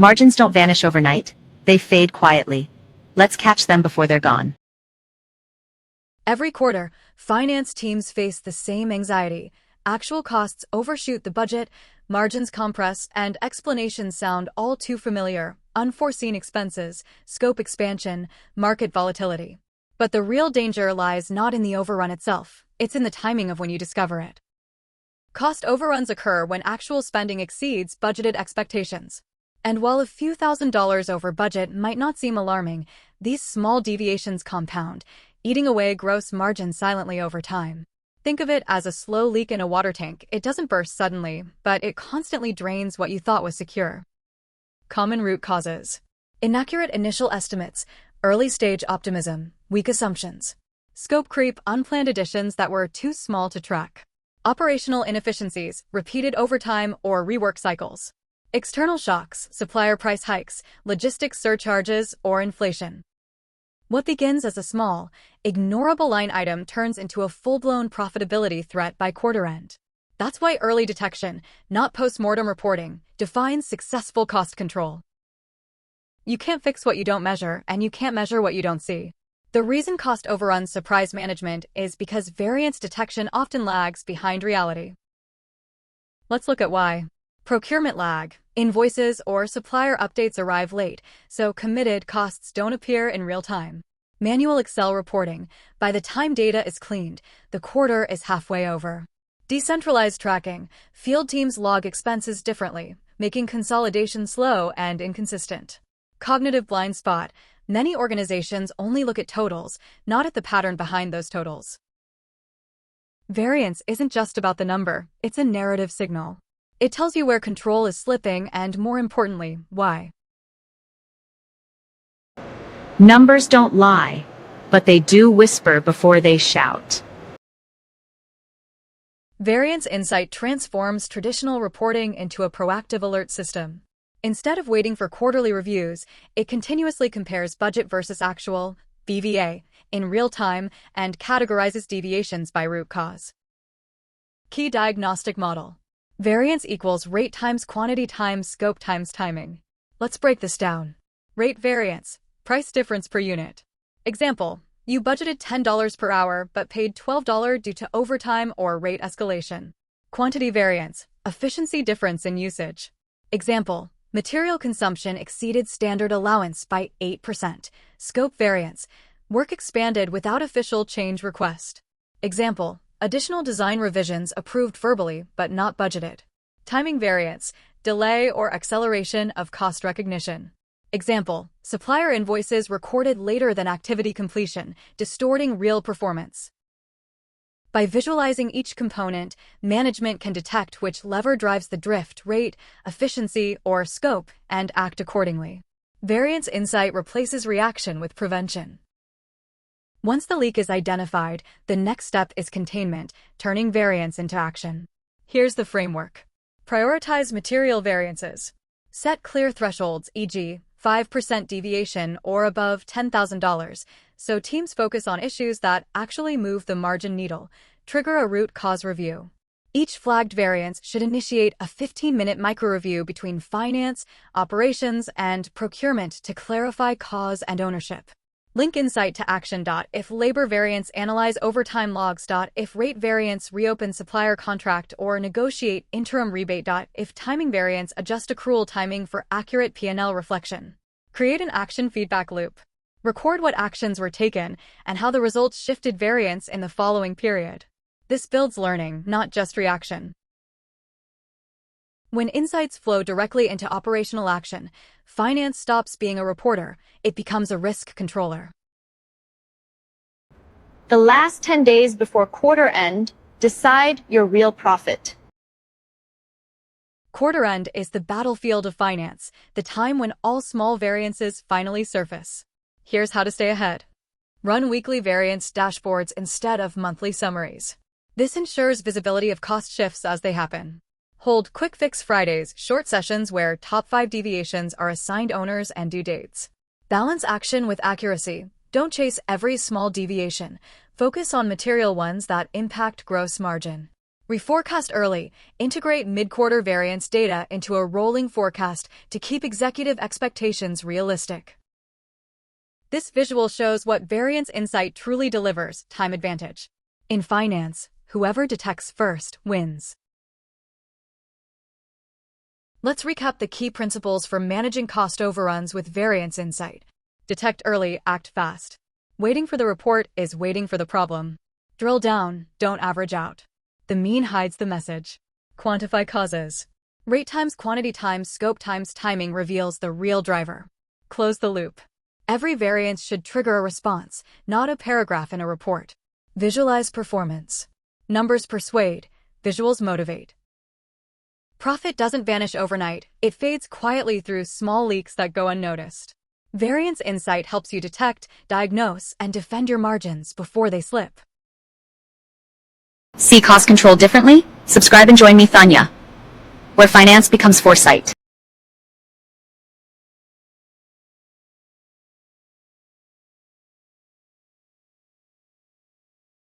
Margins don't vanish overnight. They fade quietly. Let's catch them before they're gone. Every quarter, finance teams face the same anxiety. Actual costs overshoot the budget, margins compress, and explanations sound all too familiar. Unforeseen expenses, scope expansion, market volatility. But the real danger lies not in the overrun itself, it's in the timing of when you discover it. Cost overruns occur when actual spending exceeds budgeted expectations. And while a few $1,000s over budget might not seem alarming, these small deviations compound, eating away gross margin silently over time. Think of it as a slow leak in a water tank. It doesn't burst suddenly, but it constantly drains what you thought was secure. Common root causes. Inaccurate initial estimates, early-stage optimism, weak assumptions. Scope creep, unplanned additions that were too small to track. Operational inefficiencies, repeated overtime or rework cycles. External shocks, supplier price hikes, logistics surcharges, or inflation. What begins as a small, ignorable line item turns into a full-blown profitability threat by quarter end. That's why early detection, not post-mortem reporting, defines successful cost control. You can't fix what you don't measure, and you can't measure what you don't see. The reason cost overruns surprise management is because variance detection often lags behind reality. Let's look at why. Procurement lag. Invoices or supplier updates arrive late, so committed costs don't appear in real time. Manual Excel reporting. By the time data is cleaned, the quarter is halfway over. Decentralized tracking. Field teams log expenses differently, making consolidation slow and inconsistent. Cognitive blind spot. Many organizations only look at totals, not at the pattern behind those totals. Variance isn't just about the number, it's a narrative signal. It tells you where control is slipping and, more importantly, why. Numbers don't lie, but they do whisper before they shout. Variance Insight transforms traditional reporting into a proactive alert system. Instead of waiting for quarterly reviews, it continuously compares budget versus actual, BVA, in real time and categorizes deviations by root cause. Key diagnostic model. Variance equals rate times quantity times scope times timing. Let's break this down. Rate variance, price difference per unit. Example, you budgeted $10 per hour but paid $12 due to overtime or rate escalation. Quantity variance, efficiency difference in usage. Example, material consumption exceeded standard allowance by 8%. Scope variance, work expanded without official change request. Example, additional design revisions approved verbally but not budgeted. Timing variance, delay or acceleration of cost recognition. Example, supplier invoices recorded later than activity completion, distorting real performance. By visualizing each component, management can detect which lever drives the drift, rate, efficiency, or scope, and act accordingly. Variance Insight replaces reaction with prevention. Once the leak is identified, the next step is containment, turning variance into action. Here's the framework. Prioritize material variances. Set clear thresholds, e.g., 5% deviation or above $10,000, so teams focus on issues that actually move the margin needle. Trigger a root cause review. Each flagged variance should initiate a 15-minute micro-review between finance, operations, and procurement to clarify cause and ownership. Link insight to action. If labor variance, analyze overtime logs. If rate variance, reopen supplier contract or negotiate interim rebate. If timing variance, adjust accrual timing for accurate P&L reflection. Create an action feedback loop. Record what actions were taken and how the results shifted variance in the following period. This builds learning, not just reaction. When insights flow directly into operational action, finance stops being a reporter, it becomes a risk controller. The last 10 days before quarter end, decide your real profit. Quarter end is the battlefield of finance, the time when all small variances finally surface. Here's how to stay ahead. Run weekly variance dashboards instead of monthly summaries. This ensures visibility of cost shifts as they happen. Hold Quick Fix Fridays, short sessions where top 5 deviations are assigned owners and due dates. Balance action with accuracy. Don't chase every small deviation. Focus on material ones that impact gross margin. Reforecast early. Integrate mid-quarter variance data into a rolling forecast to keep executive expectations realistic. This visual shows what Variance Insight truly delivers: time advantage. In finance, whoever detects first wins. Let's recap the key principles for managing cost overruns with Variance Insight. Detect early, act fast. Waiting for the report is waiting for the problem. Drill down, don't average out. The mean hides the message. Quantify causes. Rate times quantity times scope times timing reveals the real driver. Close the loop. Every variance should trigger a response, not a paragraph in a report. Visualize performance. Numbers persuade, visuals motivate. Profit doesn't vanish overnight, it fades quietly through small leaks that go unnoticed. Variance Insight helps you detect, diagnose, and defend your margins before they slip. See cost control differently? Subscribe and join me, Thanya, where finance becomes foresight.